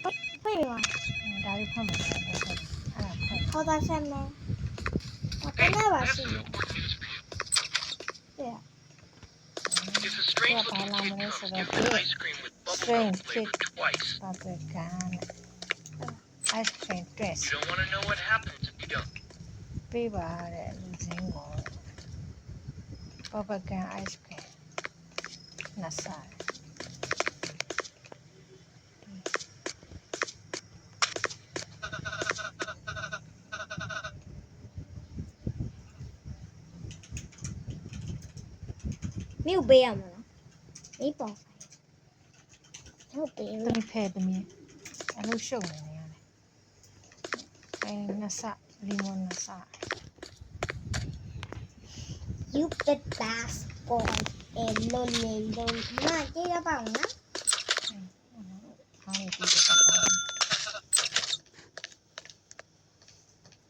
ဖွင့်ပြီလား ဒါလေးဖွင့်မယ်အဲ့ဒါဖွင့် ခေါ်သားဆက်မယ်ဘယ်နဲ့ပါရှိလဲတဲ့ It's a strange looking Kaya kid pala mo comes sa giving bed. ice cream with bubblegum Strange flavored kid. twice. Papagan ice cream dress You don't want to know what happens if you don't. ပေးပါတဲ့လူစင်းကို Papagan ice cream နှစ်စား မြို့ပေးရမှာလားဒီပေါ်မြို့ပေး သမီးဖဲသမီးအလုပ်ရှုပ်နေရတယ်အဲနှစ်စားလီမွန်နှစ်စား You bet last boy and lonely lonely မကြည့်ရပါဦးနော် how you do that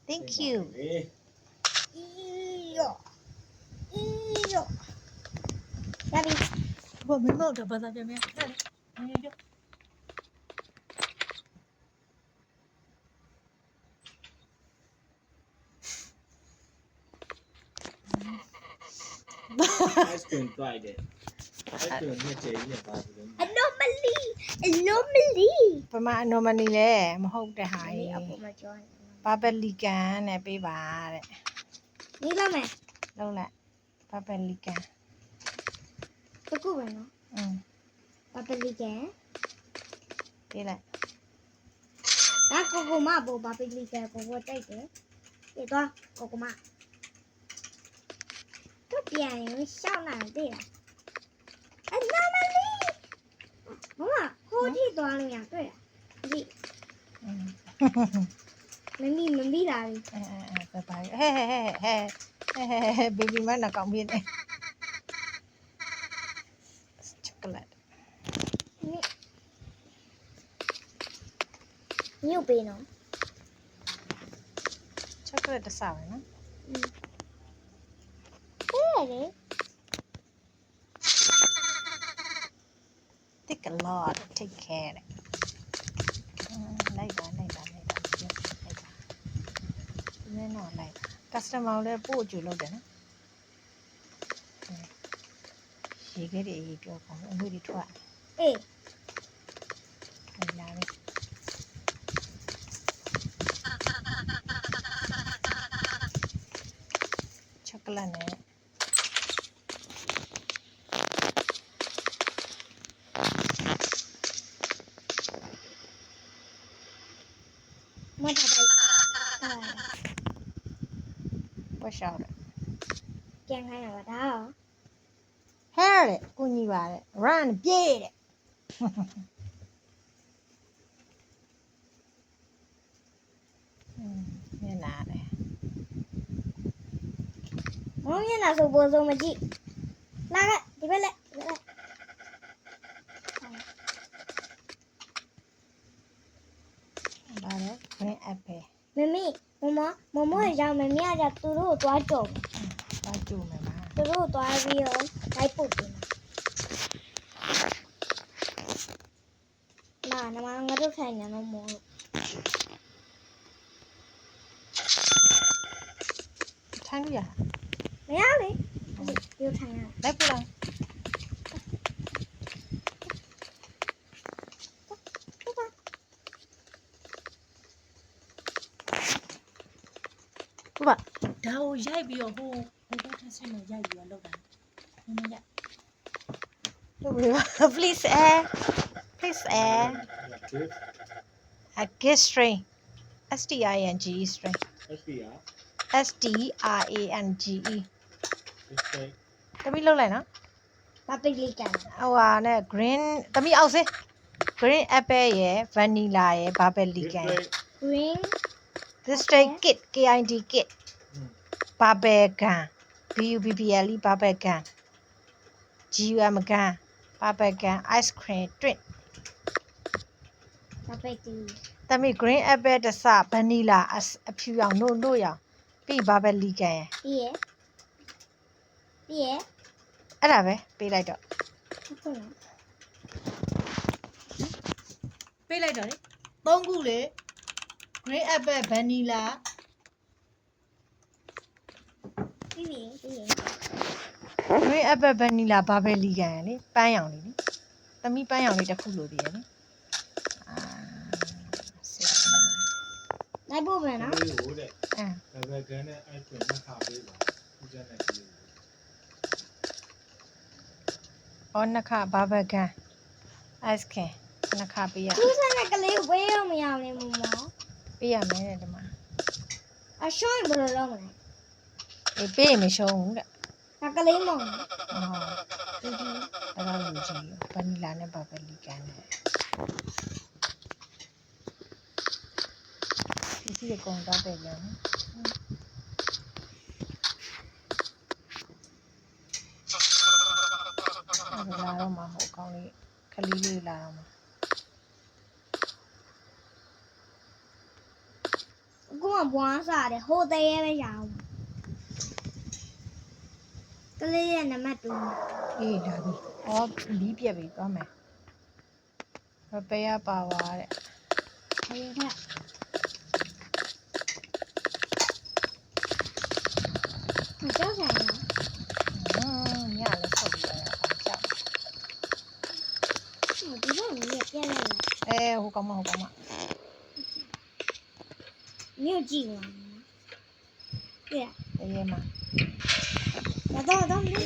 thank you อีโยอีโยရပြီ ဘာမမောက်တော့ဘာသာပြန်ပြန်ဟဲ့နေကြ ice cream တွိုက်တယ် ice cream နှစ်ကျကြီးနဲ့ပါဆိုတော့ anomaly ပမာ anomaly လဲမဟုတ်တဲ့ဟာ ဒီ ကြီး အပေါ်မှာကြောင်း ဘာဘလီကန်နဲ့ပေးပါတဲ့ နေလာမယ် လုံးလိုက်ဘာဘလီကန် တကူပဲနော် ပပလီကန် ပေးလိုက် ဒါကိုကိုမဘောပပလီကန်ကိုဘောတိုက်တယ်ဒီတော့ကိုကိုမတော့ပြန်ရင်ရှောက်လာတယ်လား anomaly မမခိုးကြည့်သွားလို့ရတွေ့လားဒီမမီလာပြီ ဘယ်ပါဟဲ့ဘေဘီမနကောင်ပြင်းနေချောကလက် မြို့ပေးနော် ချောကလက်တစ်စားပဲနော် တဲ့လေ take a lot take care လိုက်ပါနည်းတော့လိုက် customer လည်းပို့ကြည့်လို့တယ်နော်ရေခဲတွေအေးပြောပါဦးအမှုတွေထွက် အေး လာပြီချောကလက်နဲ့ မတ်တာပိုက် ဝက်ရှောက်တယ် ကျန်ခိုင်းရပါဒါ ဟဲ့တဲ့ကိုကြီးပါတဲ့ run ပြေးတဲ့မျက်နာတယ် မုံမျက်နှာဆိုပေါ်ဆုံးမကြည့်လာခဲ့ဒီဘက်လက်ဒီဘက်လက် ဒါတော့ green apple မမရောက်မမရသူတို့ကိုသွားကြုံ ပါကျူမယ်ပါ သူတို့ကိုသွားပြီးတော့လိုက်ပုတ်တယ်နာနမငါတို့ထိုင်နေတော့မော ထိုင်းလို့ရ မရလေဒီထိုင်ရ လိုက်ပြလိုက်ဘဘ ဒါကိုရိုက်ပြီးတော့ဟိုဘက်ထက်ဆင်းလို့ရိုက်ပြီးတော့လောက်တာနည်းနည်းရ လုပ်ပြပါ please please a gift string string string SPR strange okay တမီးလှုပ်လိုက်နော် ပပလီကန် ဟိုဟာနဲ့ green တမီးအောက်စေ green apple ရယ် vanilla ရယ် barbecue ကန် green this tray kit KID kit barbecue BUBBLE barbecue GUM ကန် barbecue ice cream drink ပပတီ တမီး green apple တစ်စ vanilla အဖြူရောင်နို့ရောင်ပြီး barbecue ကန်ရယ် ပြီးရ အဲ့ဒါပဲပေးလိုက်တော့ ဟုတ်ကဲ့ ပေးလိုက်တော့လေ3ခုလေ green apple vanilla ပြီးပြီ green apple vanilla ဘာပဲလီကန်ရလေပန်းရောင်လေးနိသမီးပန်းရောင်လေးတစ်ခုလိုသေးရနိလိုက်ဖို့ပဲနော် ဒီဟိုတဲ့ အဲ ဒါပဲကန်နဲ့အဲ့ကွန်နှစ်ခါပေးပါဦးကျန်တဲ့ကလေး အော်နှစ်ခါဘာပဲကန် ice cream နှစ်ခါပေးရ သူစနဲ့ကလေးဝေးရောမရအောင်လေမမ ပေးရမယ်တဲ့ဒီမှာ အရှောင်းဘယ်လိုလုပ်မလဲ အေးပေးရင်မရှုံးဘူးတဲ့ ဒါကလေးမုံ ဟုတ်ဒီဒီအဲ့ဒါလူကြီးဗနီလာနဲ့ဘာပဲလီကန်နဲ့ဒီစီကောင်တော့တယ်လေနော်လာတော့မှာဟိုကောင်းလေးခလီးလေးလာတော့မှာ အခုမှဘွားစားတယ်ဟိုသေးရဲပဲရအောင်ကလေးရဲ့နံပါတ်2 အေးလာပြီအော်လီးပြက်ပြီသွားမယ်ဘပဲရပါဝါတဲ့ ဟိုခက်မကြောက်ဆိုင်နော် ညလည်းဆုတ်ပြီးတော့ကြောက် ဒီလိုမျိုးပြက်လိုက်လား ဟိုကောင်မမြို့ကြည့်ပါပြက် အေးမ တော့မင်း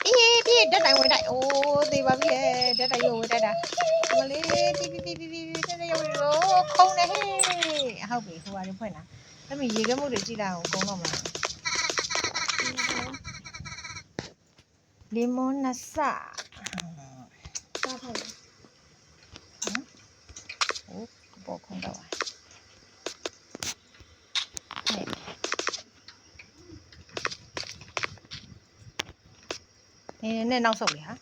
အေးပြည့်တက်တိုင်ဝင်တိုက်အိုးသေးပါပြီတက်တိုင်ရောဝင်တိုက်တာမလေးပြတက်တိုင်ရောခုံနေဟဲ့ဟုတ်ပြီဟိုပါရဖွင့်တာအဲ့မရေကမှုတွေကြည့်လိုက်အောင်ကုန်းတော့မှာလီမွန်နဆာ တော့ထိုင် ဟိုဘောခုံတော့နဲ့နောက်ဆုတ်လေဟာ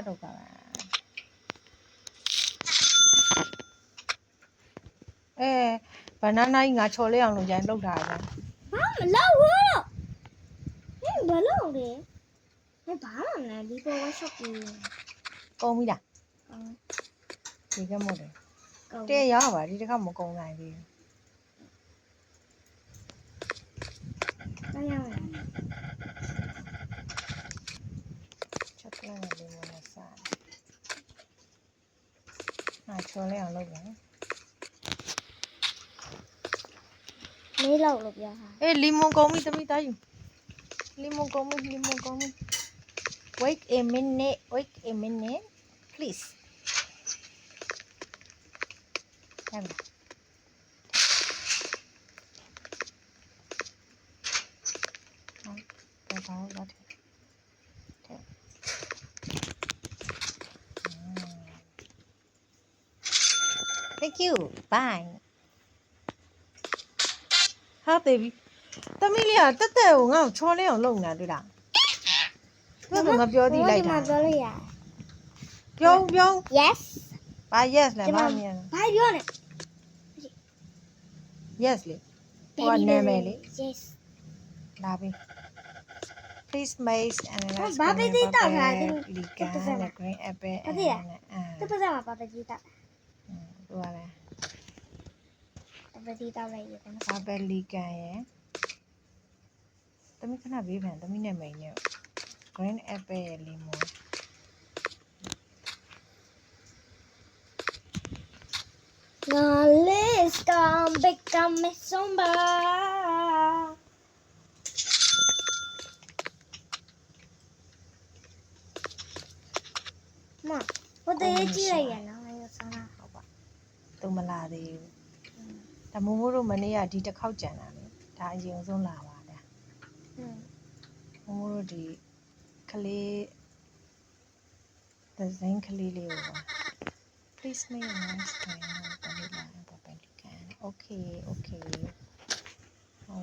တော့ပါဘနာနာကြီးငါချော်လေးအောင်လုပ်ကြလောက်တာပဲ ဘာမလုပ်ဘူးဟင်းဘလို့လဲမဘာမှမလဲဒီပေါ်ဝရှော့ပြီး ကုံပြီလားဒီကမို့တယ်တဲ့ရပါဒီတစ်ခါမကုံနိုင်သေးဘူး ကောင်းရမယ် ချက်ပြလိုက်လေးမနဲ့စားချော်လေးအောင်လုပ်မယ် မေးလောက်လို့ပြောတာ လီမွန်ကုံပြီသမီးသားယူလီမွန်ကုံပြီ wait a minute please ဟဲ့ဘာ Thank you bye ဟာတေးပြီသမီးလေးကတက်တက်ကိုငါ့ကိုချောလေးအောင်လုပ်နေတာတွေ့လားသူကငါပြောသေးလိုက်တာ ပြောလို့ရ ပြော yes ဘာ yes လဲဘာမြင် ဘာပြောလဲ yes လေဟိုကနာမည်လေ yes လာပြီ please make and let's ဘာပဲတိတောက်တာဒီ လီကန်နဲ့ green apple တပစမှာဘာပဲတိတောက် သူကလည်း တပတိတောက်လိုက်ရတယ်နော် ဘာပဲလီကန်ရယ်သမီးခဏဘေးဖန်သမီးနဲ့မိန်နဲ့ green apple ရယ် lemon La lista became sombra. Ma, potete dire no? Io sono ဟုတ်ပါသူမလာသေးဘူးဒါမိုးမိုးတို့မနေ့ကဒီတစ်ခေါက်ကြံတာလေဒါအရင်ဆုံးလာပါဗျာမိုးမိုးတို့ဒီကလေးဒီဇိုင်းကလေးလေးကိုပါ please make a nice time vanilla and paprika okay ဟု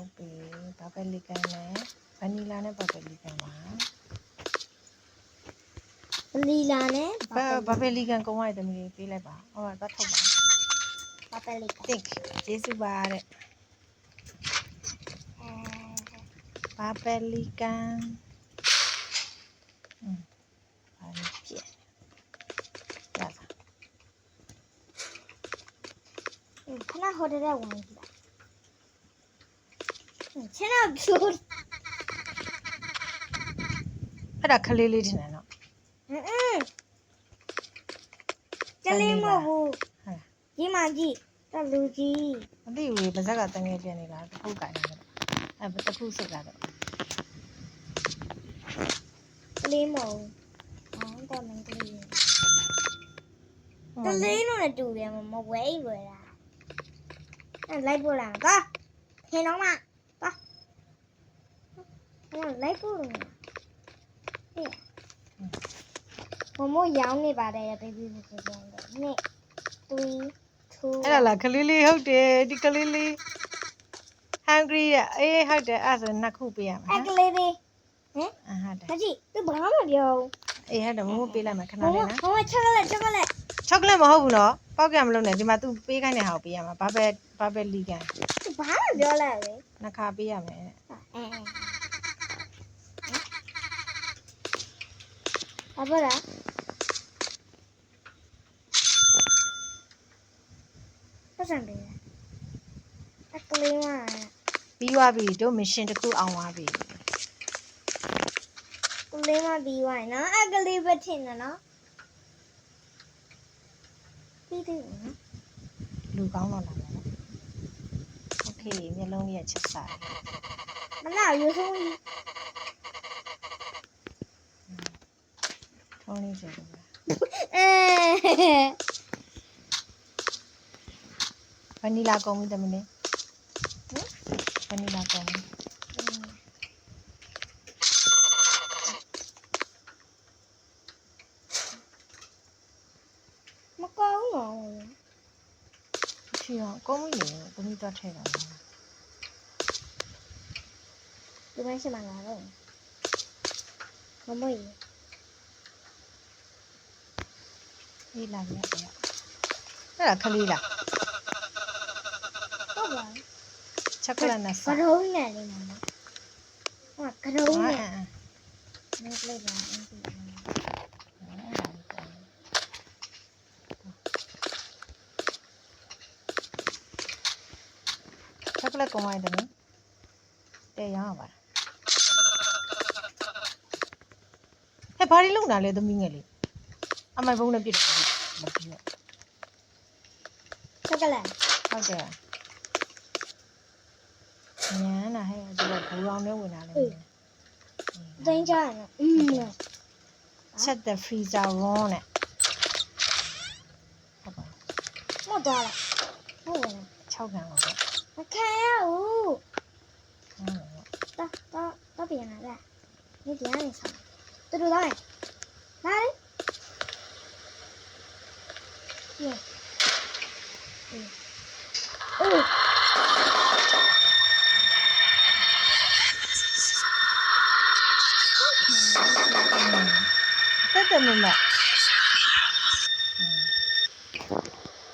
တ်ပြီ paprika နဲ့ vanilla နဲ့ paprika ပါ Lila ne? paprika ကုန်းလိုက်သမီးပေးလိုက်ပါဟောသွားထုတ်ပါ Paprika. thank you ကျေးဇူးပါတဲ့ဘာ ဘာပလီကန်ဘာလဲပြည့်ရတာ ခဏဟိုတဲ့ဝင်ကြည့်လိုက်ချင်းတော့ကျိုး အဲ့ဒါခလေးလေးတင်တယ်နော် ကလေးမဟုတ်ဘူး ဟုတ်လား ဒီမှာကြည့်တလူကြီး မသိဘူးလေပါဇက်ကတငယ်ပြနေလားတစ်ခုကင်နေတယ်အဲ့တစ်ခုစစ်တာတော့ ကလေးမဟုတ်ဘူးတော့မင်းကလေးကလေးလို့လည်းတူတယ်မဝဲရွယ်တာအဲ့လိုက်ပို့လာပါခင်းတော့မပါအဲ့လိုက်ပို့လို့ဟဲ့မမရောင်းနေပါတယ်ဘေဘီဘီဆိုတော့နေ့3 2 အဲ့ဒါလားခလေးလေးဟုတ်တယ်ဒီကလေးလေး hungry ရအေးဟုတ်တယ်အဲ့ဒါဆိုနှစ်ခုပေးရမှာ အဲ့က နော် လေးလေးဟမ် ဟုတ်တယ် မကြည့်သူဘာမှမပြော အေးဟုတ်တယ်မမပေးလိုက်မယ်ခဏ ဘူး လေးနော် မမချက်ကလက် ချောကလက်မဟုတ်ဘူးနော်ပောက်ကရမလို့နဲ့ဒီမှာ तू ပေးခိုင်းတဲ့ဟာကိုပေးရမှာဘာပဲလီကန် သူဘာမှပြောလိုက်လေ နှစ်ခါပေးရမယ်တဲ့ ဘာပြောလဲပတ်စံပေးတယ်အကလေးမ ပြီးသွားပြီတို့ mission တစ်ခုအောင်သွားပြီ ကလေးမပြီးသွားရင်နော်အကလေးပဲထင်တယ်နော်ပြီးသေးတယ်နော် လူကောင်းတော့လာတယ်နော်โอเคမျက်လုံးလေးကချက်စား မနာရိုးဆုံးကြီး ထုံးလေးဆိုတော့ အဲ ဗနီလာကုန်ပြီတမင်းလေးဗနီလာကုန်ပြီ မကောင်းတော့ ချီတော့ကုန်ပြီလေသမီးတော့ထဲတာနော် ဒီမရှိမှလာတော့မမကြီး အေးလာပြီအဲ့ဒါခလေးလား ဟုတ်ပါ ချောကလက်နဲ့ က စား ရုံးနဲ့နေမှာနော်ကရုံးနဲ့ အဲ့ နေလိုက်ပါအင်းကြီး ချောကလက်ကုန်ရတယ်နော်တဲရအောင်ပါဟဲ့ဘာလို့လုံတာလဲသမီးငယ်လေးအမိုင်ဘုံနဲ့ပြစ်တယ်မပြီးတော့ ချက်ကလက် ဟုတ်တယ်ညမ်းတာဟဲ့ဒီကဘူရောင်နဲ့ဝင်လာလဲ သိန်းကြရနော်ချက် the freezer raw နဲ့ဟုတ်ပါ မသွားလားဟုတ်ပါ 6ခန်းပါတော့ မခံရဘူး ဟုတ်ပါတော့ တော့ပြန်လာတယ်你点你上တူတူတော့လာလေအိုး တက်တယ်မမ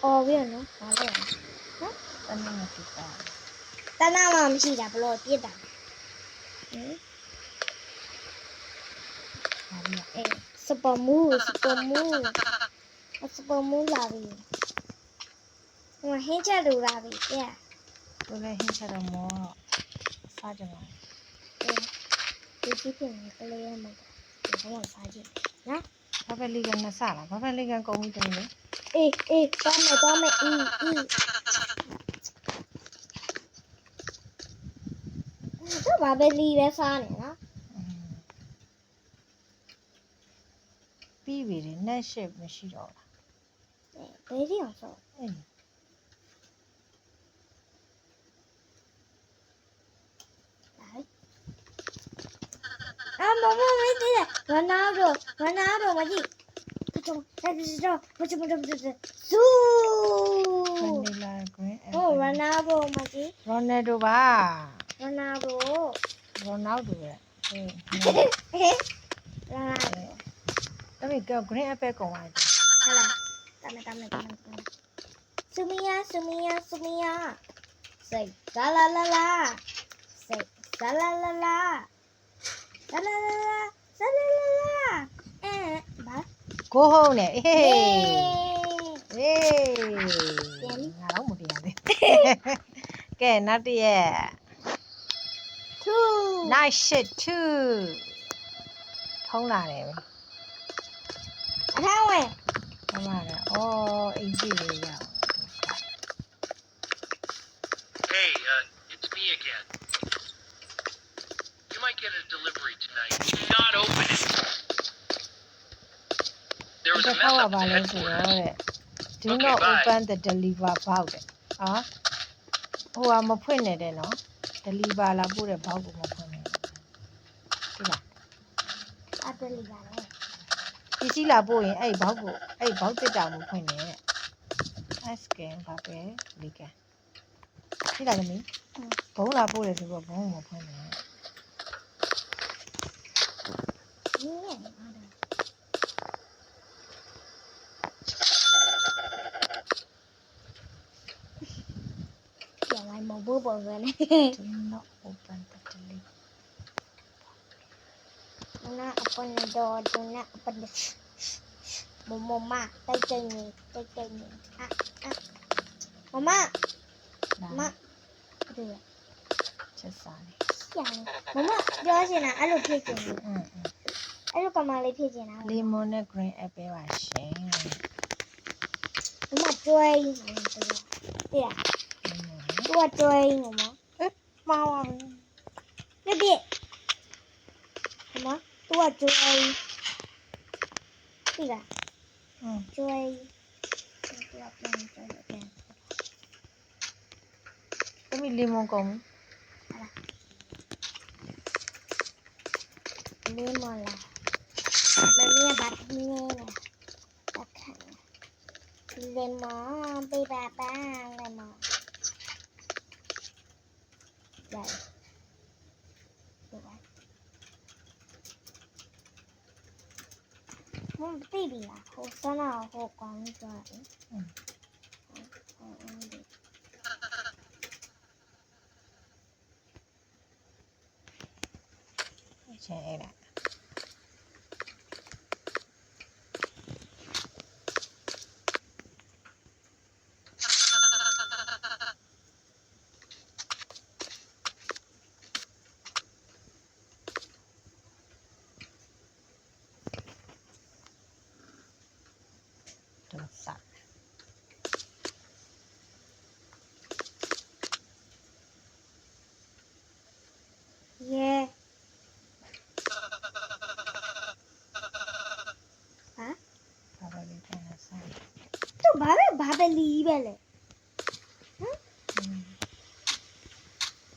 အော်ပြန်နော်ဘာလဲနော် တနည်းနဲ့ပြတာ တနာမှမရှိတာဘလို့ပြစ်တာဟင် ဘာလဲ အေးစပမူလာပြီဟိုဟင်းချက်လူလာပြီပြ သူလည်းဟင်းချက်တော့မောစားကြမှာ အေးဒီပြင်းကလေးရမှာဒီဘောစားကြည့်နော် ဘာပဲလေးကနဲ့စားလားဘာပဲလေးကကုန်ပြီတယ်လေ အေးတော့မယ်အီတော့ဘာပဲလီပဲစားနေနော် ပြီးပြီလေ net shape မရှိတော့လား ဘယ်ဒီအောင်ဆော အေး မမမင်းတဲ့ရနာဒိုမကြီးပချမဇူ vanilla green ဟိုရနာဒိုမကြီး Ronaldo ပါ ရနာဒို Ronaldo ရဲ့အေး ရနာဒို တမီက green apple ကုန်သွားတယ် ဟလာတမဆူမီယာစိတ်လာစိတ် ဇလာလာလာဇလာလာလာဇလာလာလာဘာ ကိုဟုတ်နဲ့အေး ဟေး ဟေးငါတော့မပြန်သေးကဲနောက်တစ်ရက် 2 night shit 2ထုံးလာတယ်ပဲ အထောင်းဝင် ထုံးလာတယ်အော်အိမ်ကြီးလေးရအောင် Hey, it's me again. You might get a delivery tonight. Do not open it. There was တစ် a ခေါ mess က်က up ပါ at the လဲဆိုတော့ headquarters. တဲ့ do Okay, not bye. open the deliver box တဲ့ဟိုကမဖွင့်နဲ့တဲ့နော် deliver လာပို့တဲ့ box ကိုမဖွင့်နဲ့ဒီလား အတလီပါလေ ပစ္စည်းလာပို့ရင်အဲ့ box ကိုအဲ့ box တစ်တောင်မဖွင့်နဲ့ scan ပါပဲလေးကန်ဒီလားသမီးဘုံလာပို့တယ်ဆိုတော့ဘုံမဖွင့်နဲ့ နင်းရဲ့ပြန်လိုက်မဘူးပုံစံနဲ့ do not open the deliver Una open the door, do not open the Mama, tay ni. Mama, လာ mama. Đưa. ချက်စားနေ Chàng. Mama, đưa xin nào, alo phía trên. อืม Alo cầm mà lấy phía trên nào. lemon နဲ့ green apple ပါရှင် Mama chơi. Đưa. Tua chơi mama. မှားပါဘူး Đưa đi. Mama, tua chơi. Đi ra. อืม Chơi. Tua chơi. သမီး lemon ကုန်ပြီ Lemon là. Mami bắt nghe nè. Bắt khăn. Lemon, baby ba lemon. Đây. Được rồi. Baby là hồ sao nào hồ quán rồi. Ừ. ချင်းအဲ့ဒါတော့စား Yeah. Hả? ဘာပဲလေးပြန်လာစား Tôi bà bé lý bé lệ. Hả?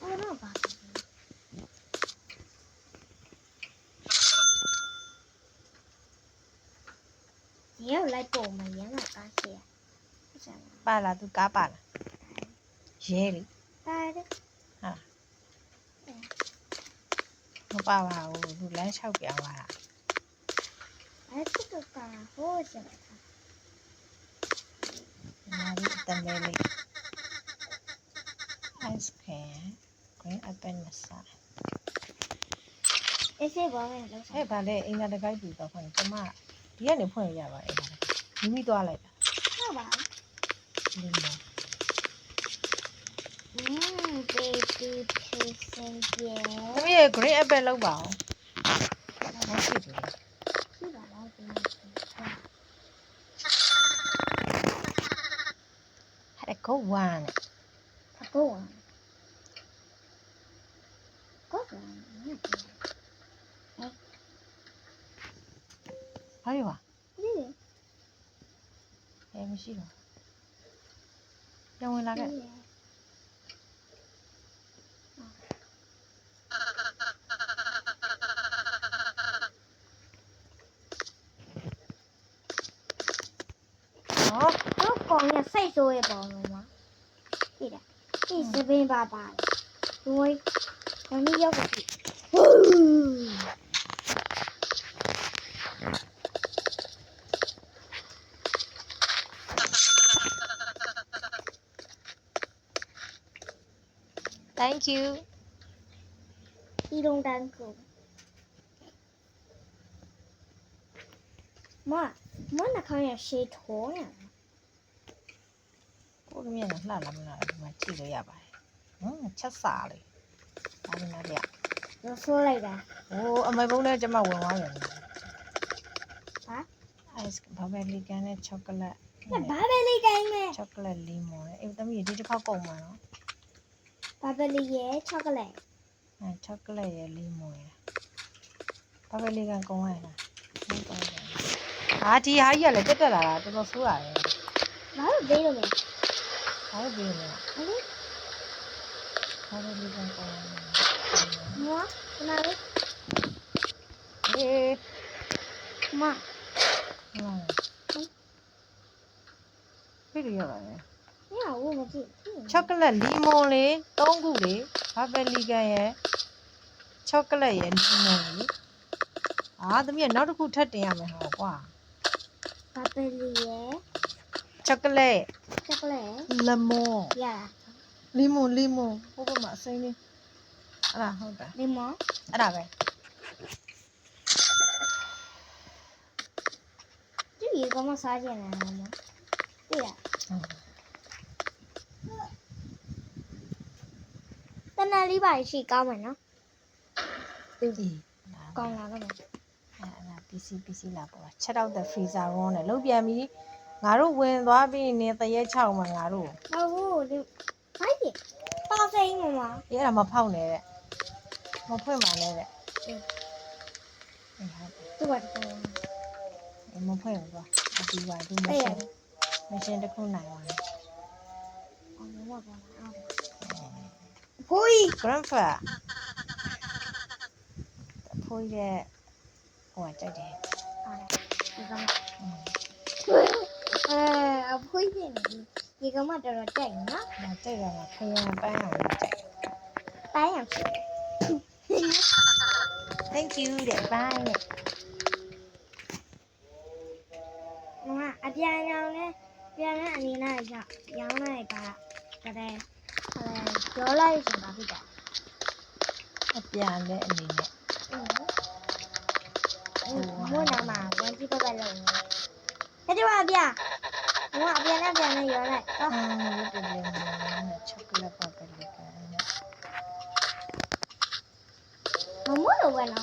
Ôi nó bà bé lý. Nhớ lại cổ mà nhớ là cá kìa. ပါလာသူကားပါလာရဲလေ Tai đấy. မပါပါဘူးသူလမ်းလျှောက်ပြောင်းလာတာ Đấy cái cơ cả hô trời. မာရီတမဲလေး ice cream green apple နဲ့စား Ê xe bó mẹ đâu အဲ့ sao? ဗာလေအင်္ဂါတကိုက်ပြီးတော့ဖွင့်ကျမဒီကနေဖွင့်ရပါအဲ့ဒါမိမိသွားလိုက်တာ Sao bảo? လင်းမော Baby kissing yeah. သမီးရဲ့ green apple လောက်ပါအောင်မရှိဘူး Khi bảo nó thì ဟဲ့ကောဝမ်း thật cô à? Có rồi. ဘာလို့ပါ Đi. မရှိတော့ပြန်ဝင်လာခဲ့ Đi. Nó còn nhà xây rồi bỏ rồi mà. Đi đã. Đi sẽ bên bà bà. Rồi. Còn đi vô của chị. thank you 一龙单口。妈，妈那看见谁头呀？ ကိုယ်မြင်နဲ့လှလာမလားဒီမှာကြည့်လို့ရပါတယ်ချက်စားလေဒါဒီမှာပြ 我说来的。 ဟိုအမေဘုံနဲ့ကျမဝင်သွားတယ် 啊？ ice ဘာပဲလီကန်နဲ့ chocolate 那爸爸里干呢？ chocolate lemon လေအဲ့သမီးဒီတစ်ခေါက်ကုန်မှာနော် 爸爸里也巧克力。 chocolate ရဲ့ lemon ရယ်ဘာပဲလီကန်ကုန်ရလားဟုတ်ပါဘူးဟာဒီဟာကြီးကလည်းတက်လာတာတော်တော်ဆိုးရတယ် 哪有这个没？ ဘာလို့ပြီးလဲ 哎， ဘာပဲလီကန်ကုန်ရလဲ 妈，哪里？ အေး 妈， ဟုတ်ပြီရပါတယ် 你好，我没记。 chocolate lemon လေ3ခုလေဘာပဲလီကန်ရဲ့ chocolate ရဲ့ lemon လေအာသမီးကနောက်တစ်ခုထပ်တင်ရမယ်ဟောကွာ 爸爸里也 chocolate 巧克力。 lemon 呀， lemon ဟိုဘက်မှာအစိမ်းလေးအဲ့ဒါဟုတ်တယ် 柠檬。 အဲ့ဒါပဲ 这里干嘛撒进来了吗？对呀。在那里把一起搞完了， အေး 搞哪个呢？ အဲ့ဒါ PC လာပေါ်ချက်တော့တဲ့ freezer room နဲ့လုတ်ပြန်ပြီးငါတို့ဝင်သွားပြီးနေတရက်6မှာငါတို့ 哦，这，快点，大声音了吗？ အေးအဲ့ဒါမဖောက်နဲ့တဲ့မဖွင့်ပါနဲ့တဲ့အေးဟုတ်တယ် 这个这个。 အေးမဖွင့်ဘူးကွာအပီပါဒီ 哎呀， machine တစ်ခုနိုင်ပါနဲ့ 哦，我忘了啊。呸！ grandfather ဖိုးရဲ့ဟိုကကြိုက်တယ် 啊，这个嘛。呸的你，这个嘛叫做这个嘛， ဒါကြိုက်တာကခရမ်းပန်းအောင်ကြိုက် 白羊皮。 thank you တဲ့ bye တဲ့ 妈，啊，别让呢，别让你那一下，养那一个，这得，叫来一声吧，对吧？ အပြန်တဲ့အနေနဲ့ 我拿嘛，我这个白了。哎，这玩意儿，我别那边那原来，啊， ဟုတ်တယ်လေchocolate ပါပဲလေကန် 我没有问了。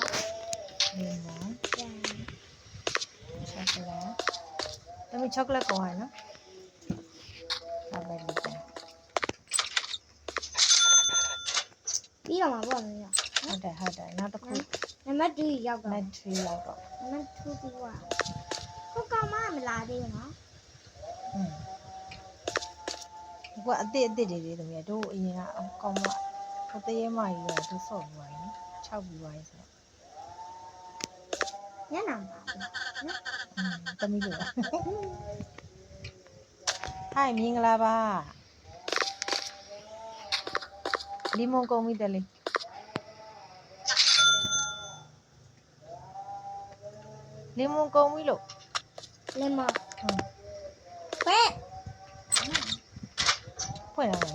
lemon chocolate တမီ chocolate ကောင်းရနော်ပါပဲလေကန် ပြီးတော့မှာပေါ့မင်း ဟုတ်တယ်နောက်တစ်ခု နံပါတ်2ရောက်တော့ net 3လောက်တော့ နံပါတ်2ပြီးသွားကိုကောင်မမလာသေးဘူးနော် ဘုကအစ်တွေလေတမီးတို့အရင်ကအကောင်းမဟိုတရေမကြီးကသူဆော့ပြီးသွားရင်6ပြီးသွားရင်ဆို ညနာမှာ တမီးတို့ hi မင်္ဂလာပါလီမွန်ကုန်ပြီတယ်လေလီမွန်ကုန်ပြီလို့ လင်မ ဟုတ် ပဲ ဖွင့်လာတယ်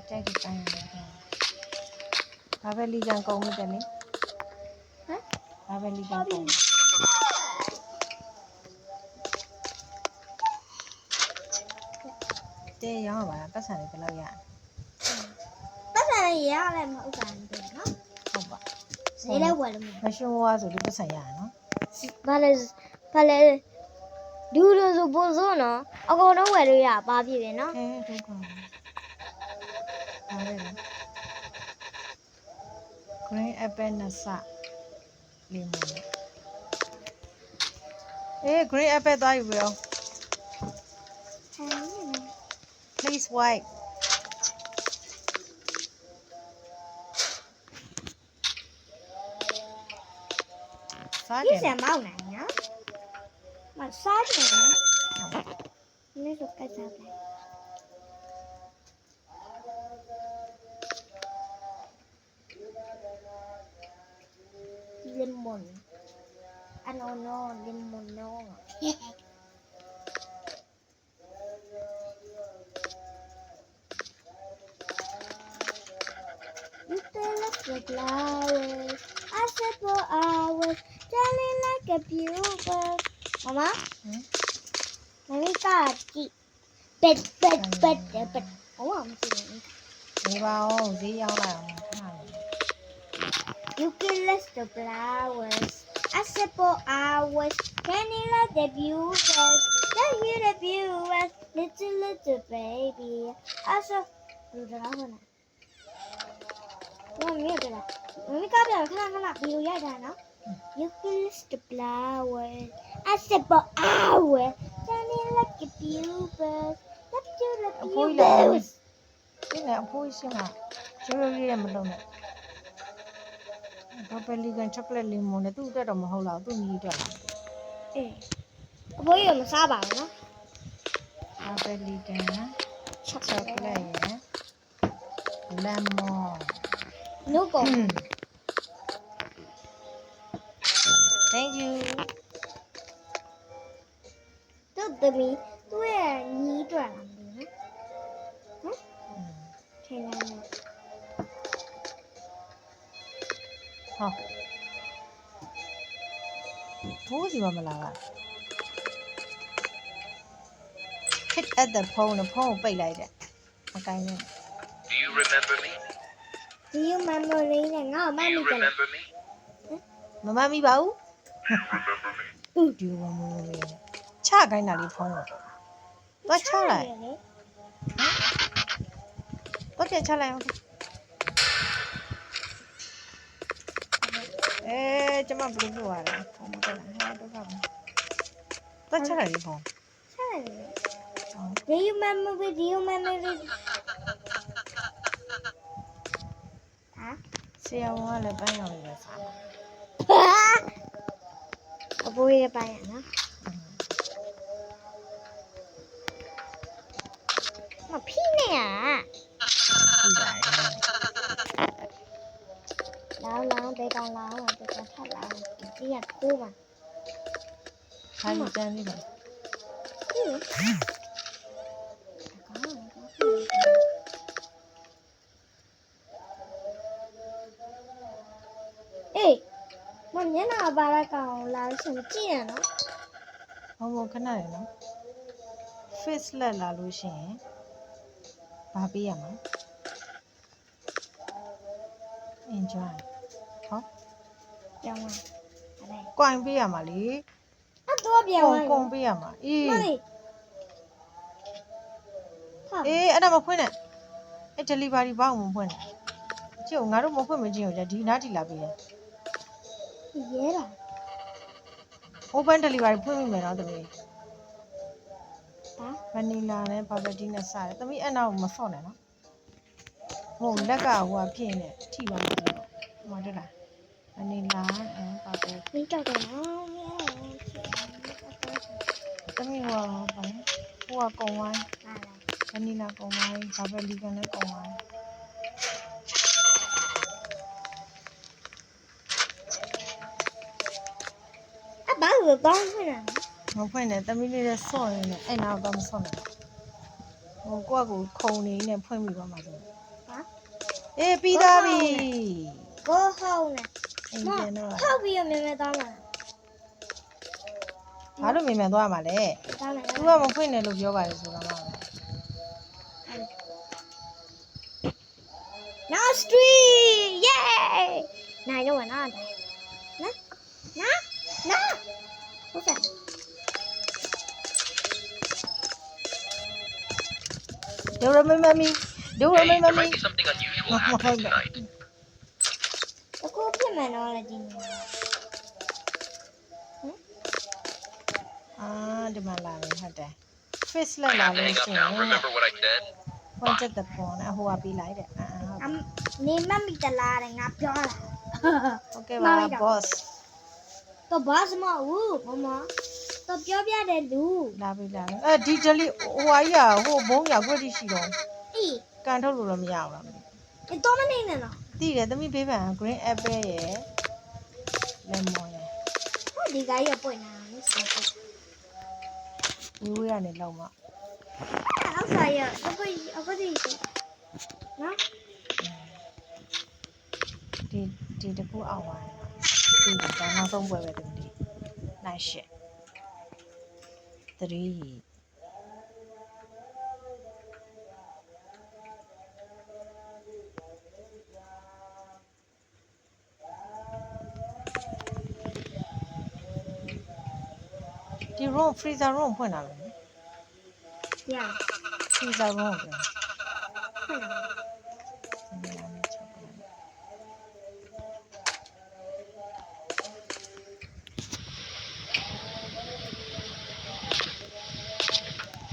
ကြိုက်တဲ့တိုင်းဘာပဲလီကန်ကုန်ပြီတယ်လေ ဟမ် ဘာပဲလီကန်ကုန်တဲရောင်းပါလားပတ်စံလေးဘယ်လောက်ရ ပတ်စံရရလည်းမဟုတ်ပါဘူးနော် ဟုတ်ပါ ဈေးလည်းဝယ်လို့မရ မရှင်ဝါဆိုလို့ပတ်စံရနော် ဘာလဲဒူလိုဆိုပုံစိုးနော်အကုန်လုံးဝယ်လို့ရပါပြီပဲနော် ဒုက္ခပါလေ green apple နဲ့စလီမွန်green apple သွားယူပြီရော please white စားကြ ဒီ တယ် စံမောက်နိုင်နော်မစားကြနော်နည်းဆိုကစားတယ် ဟ lemon. I don't know lemon no. You feel like the flowers. I said for hours, telling like a pupil. Mama? Let me got it. Bet. Oh, I'm seeing. ဒီပါအောင်ဈေးရောက်လာအောင်ခဏလေး You can let the flowers. I said for hours, telling like the pupils. Can hear the viewers, little baby. I said, you don't know. Mami got it. Come on. You can list the flowers. I said for hours. Turning like a pupils. Up to the pupils. ဒီနဲ့အဖိုးရှင်းမှာရိုးရိုးလေးနဲ့မလုံးနဲ့ဘာပဲလီကန်ချောကလက်လီမွန်နဲ့သူ့အတွက်တော့မဟုတ်တော့သူ့ညီအတွက်လား Eh. Aboy yo masaba no? ဘာပဲလီကန်ချောကလက်ရယ်လမ်မွန် No go. Thank you To me, tu ni twa la ni. Hả? Thế này nè. ဟောဘိုးစီမမလာပါ hit at the phone ဖုန်းကိုပိတ်လိုက်တယ်မကိုင်းနဲ့ Do you remember me? Do you remember me? Ngao Do mami you ka. remember me? မမမိပါဘူး Do you remember me? ဒီဝမလို့ချခိုင်းတာလေးဖုန်းကိုသွားချလိုက်တော့ပြန်ချလိုက်အောင်ကျမဘယ်လိုလုပ်ရလဲဖုန်းမတက်လာတော့ကတော့ချလိုက်ဒီဖုန်း Do you remember me? Do you remember me? Hả? ဆရာဝန်ကလည်းပန်းရောင်လေးပဲစား Aboy ya pa yan, ha? Mapine ya. ပြီးပါတယ် Lao, để con lao mà để con thoát lao. Đi nhặt khu mà. ဟာလူတန်းလေးပါ Ê, mà nhớ nào bà lại còn là sừng chia nó. ဟောခဏရယ်နော် face လက်လာလို့ရှိရင်ဘာပေးရမလဲ enjoy ဟော Chồng à. Ở đây. ကွိုင်ပေးရမှာလေ À, tôi biểu ကုံ ơi. ပေးရမှာအေး Mami. Hả? အေးအဲ့ဒါမဖွင့်နဲ့အဲ့ delivery ဘောက်မဖွင့်နဲ့ကျုပ်ငါတို့မဖွင့်မချင်းကိုဒီနားတီလာပေးတယ် Dễ rồi. open delivery ဖွင့်မိမယ်နော်သမီး Hả? vanilla နဲ့ bubble tea နဲ့စားတယ်သမီးအဲ့နောက်မဆော့နဲ့နော်ဟိုလက်ကဟိုကဖြစ်နေထိပါမယ်ဆိုတော့ဟိုတက်လာ vanilla bubble Miếng trâu rồi nó. သမီးဟိုကဘာလဲဟိုကကုံဝိုင်း À, này. vanilla ကုံဝိုင်း bubble tea ကလည်းကုံဝိုင်း À, bà vừa con thôi nè. မဖွင့်နဲ့သမီးလေးနဲ့ဆော့နေတယ်အဲ့နောက်တော့မဆော့နဲ့ဟိုကိုကကိုခုံနေနဲ့ဖွင့်ပြီးသွားမှာဆို Hả? အေးပြီးသားပြီ Go home nè. အိမ် Mọ, ပြန်တော့ hâu bây giờ mẹ tao nè. ဘာလို့မြန်မြန်သွားမှာလဲ Tao nè. तू ကမဖွင့်နဲ့လို့ပြောပါလေဆိုတာမှ Now street! Yay! Này đâu mà nó ở đây. Nó. Ủa sao? Do you remember me Do you Hey, remember there me might be something unusual happening tonight. Ủa cô biết mà nó là gì nhỉ? ဒီမှာလာတယ်ဟုတ်တယ် face လက် I လာ have to လို့ hang up ရှိရ now. င် Remember what I said? ဖွင့်ချက်တဲ့ဖုန်းနဲ့ဟိုကပြီးလိုက်တဲ့ဟုတ် Nè mami ta la này ngáp cho là. โอเคပါ boss Tôi boss mà mama. Tôiပြောပြတယ်လူ လာပြီလာပြီအဲဒီ deli ဟိုဟာကြီးကဟိုဘုံရခွက်တိရှိတော့ အေး ကန်ထုတ်လို့လည်းမရဘူးလား တော့မနေနဲ့နော် သိတယ်သမီးဘေးပန် green apple ရယ် ဒီကကြီးပွင့်လာတယ်ဆိုတော့ ဝေးဝေးကနေလောက်မှ အောက်ဆိုင်ရအခုဒီနော် ဒီတကူအောင်ပါဒီကနောက်ဆုံးပွဲပဲတူဒီနိုင်ရှစ်3ဒီ room freezer room ဖွင့်လာတယ် ရ freezer room ပြန် ဟုတ်လား ဒီလာနေချက်ပါ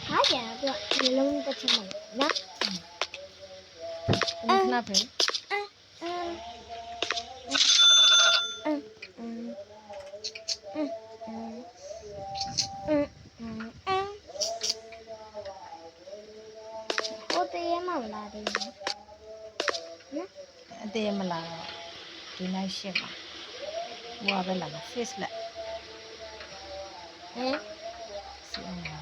ဟာကျန်တော့ဒီလုံးတစ်ချက်မနော် ခဏပဲ ဟိုတည်းမှမလာသေးဘူး အသေးမလာတော့ဒီနိုင်ရှစ်ပါဟိုကပဲလာမှာ face လက် ဟမ် စီအောင်ပါ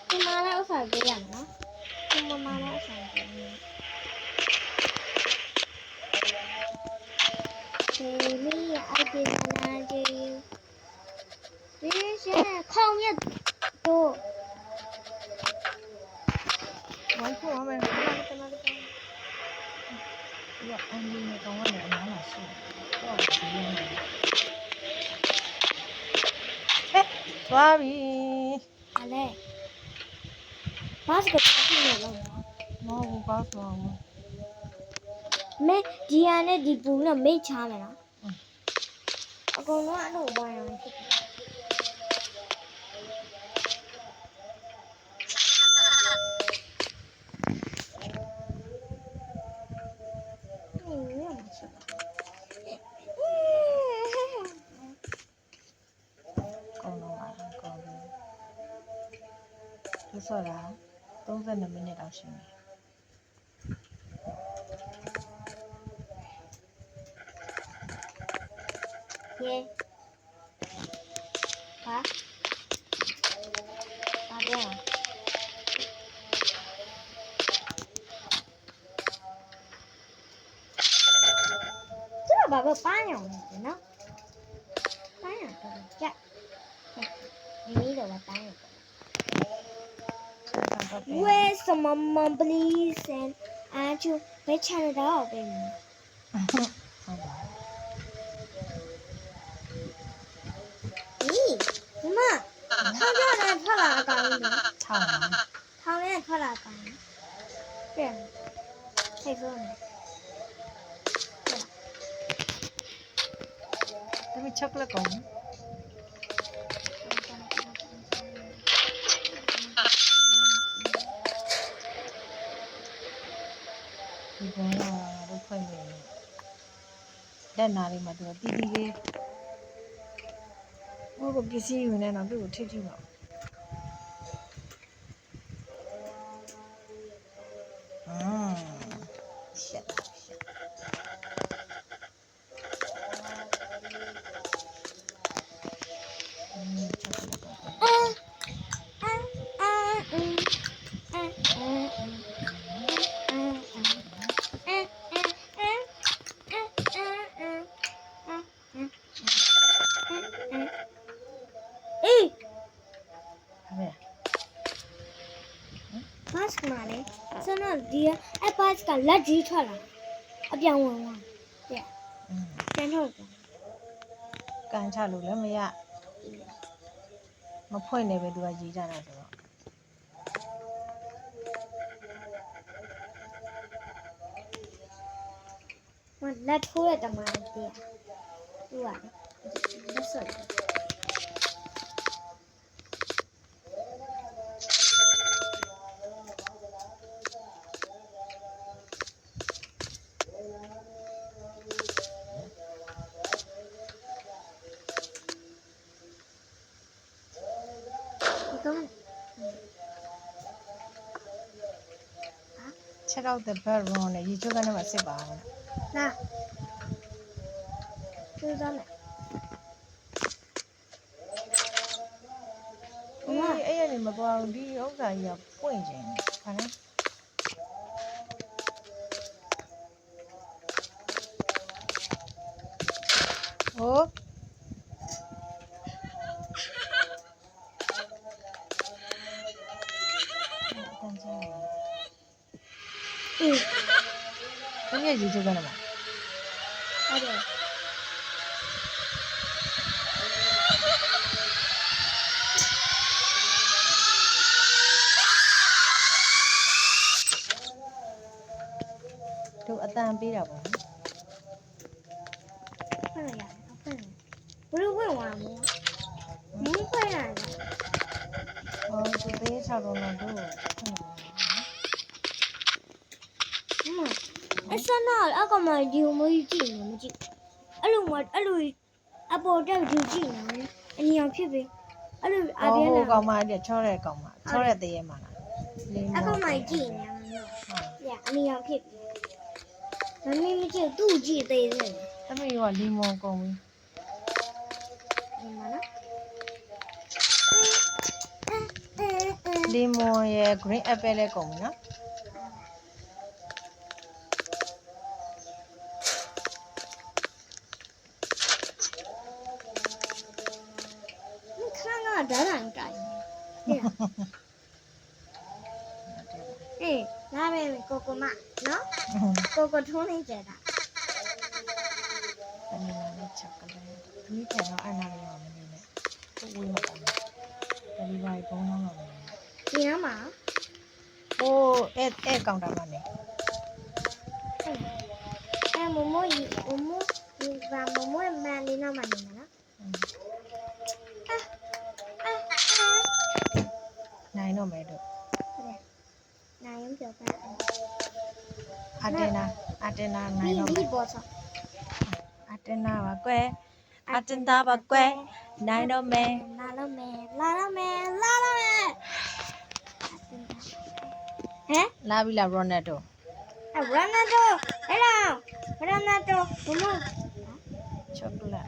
ဒီမှာလည်းဥစ္စာပေးရမယ်နော်ဒီမှာလည်းဥစ္စာပေးရမယ်ဒီလေးအပြေလာကြည့်ဒီရှင်ခေါင်းရတော့ ဝိုင်းဖို့အောင်မယ်ခဏလေးခဏလေးဒီကအန်ဒီနဲ့ကောင်းရတယ်အနားမှာရှိတယ်တော့ဒီရင်းနေသွားပြီ ဟာလေဘာစကပ်ဖြစ်နေလို့ မဟုတ်ဘူးပါဆိုအောင် မဲဒီရနဲ့ဒီပူနဲ့မိတ်ချမယ်နော်အကုန်လုံးအဲ့လိုပိုင်းရမယ်ဖြစ်တယ်ကောင်းတော့ပါကောင်းပြီဒီဆိုတာ32မိနစ်လောက်ရှိနေ 耶，啊，哪边啊？这个宝宝搬了呢，搬了这个家，你的我搬了。为什么梦不离身？俺就被抢得到呗嘛。 ဟုတ်ပါ 咦，妈妈，他叫人穿哪个呢？ ထောက်ပါ 他们穿哪个呢？对，太重了。 ဒါပေမဲ့ chocolate ကောင်းတယ်ဒီကောင်ကတော့ဖွင့်နေတယ်လက်နာလေးမှာသူကတီးတီးလေးဟိုကပစ္စည်းယူနေတော့သူ့ကိုထိထိပါရှက်ရှက်ဘာစကမလေးစနော်ဒီအပတ်ကလက်ကြီးထွက်လာအပြောင်းဝင်သွားတဲ့ပြန်ထုတ်တယ် ကန်ချလို့လည်းမရမဖွင့်နေပဲသူကရေးကြတာဆိုတော့ မလက်ထိုးရတဲ့မှာတည်းသူကလက်စော် check out the bedroom နဲ့ရေချိုးကနေမှစစ်ပါအောင် လာ စူးစမ်းမယ် အဲ့ရနေမပေါ်ဘူးဒီဥစ္စာကြီးကပွင့်ခြင်းခါလဲဟိုတန်ချာဘယ်ကြီးကြည့်ကြလဲမ ဟုတ်တယ် တို့အတန်ပေးတာပေါ့နော် ဖွင့်ရတယ်ဖွင့်တယ်ဘယ်လိုဖွင့်သွားမလဲမင်းဖွင့်ရတယ် ဟောသူသေးချတော့တော့တို့ အစနာအကမဒီမကြီးကြည့်နေမကြည့်အဲ့လိုအပေါ်တက်ကြည့်နေတယ်အနီအောင်ဖြစ်ပြီအဲ့လိုအပြင်း ဟို လာ ကောင်မအဲ့ချောတဲ့ကောင်မချောတဲ့သေးရဲ့မှာလား အကမကြည့်နေတယ်ညအနီအောင်ဖြစ်ပြီမမင်းမကြည့်သူ့ကြည့်သေးတယ် သမီးကလီမွန်ကုန်ပြီ ဒီမှာနော် လီမွန်ရဲ့ green apple လည်းကုန်ပြီနော် ခဏကဓာတ်တိုင်တိုင်အေးလာမယ်ကိုကိုမနော်ကိုကိုထုံးနေကြတာ သမီးလည်းချောကလက်သမီးပြန်တော့အနာလေးရောမနေနဲ့ကိုဝေးမပေါ်ဘူးသမီးဘာဘုံတော့မနေ ဒီနားမှာ ဟိုအဲ့ကောင်တာမနေ မမိုးကြီးမမိုးဒီဘာမမိုးမန်လေးနားမှာနေမလား နိုင်တော့မယ်တို့ နိုင်ရင်ပြောပါ အတင်နာနိုင်တော့ ဒီဘောဆော အတင်နာပါကွယ်အတင်သားပါကွယ်နိုင်တော့မယ် လာတော့မယ်လာတော့မယ်လာတော့မယ်ဟမ် လာပြီလားရိုနယ်ဒို ရနာတိုဟဲ့လားရနာတိုဘမိုး ချောကလက်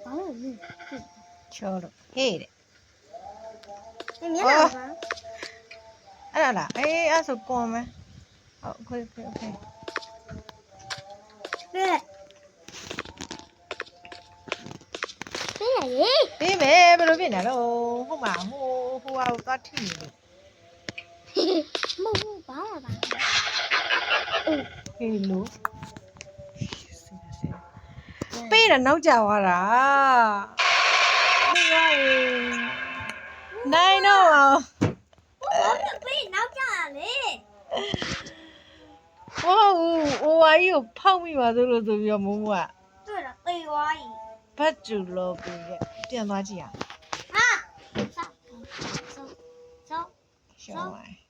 ဘာလို့လဲ ချောလို့ဟေးတဲ့ ဒီမျက်နှာပါ အဲ့ဒါလားအေးအဲ့ဆိုကွန်မယ်ဟုတ်โอเค ပြည့်ပြည့်ရေ ပြီးမယ်ဘယ်လိုဖြစ်နေလဲဟုတ်မှာဟိုဟာကိုသွားထိနေလို့ မဟုတ်ဘာပါ ဟေးလို့ပေးတာနောက်ကျသွားတာနိုင်တော့အောင် ဘာလို့ပြည့်နောက်ကျလာလဲ ဟိုဟိုဝါကြီးကိုဖောက်မိပါသလိုဆိုပြီးတော့မုံက တွေ့တော့သေသွားပြီ ဘတ်ကျူလောပေးခဲ့ပြန်သွားကြည့်အောင် ဟာဆောဆောဆော ရှောင်းပါ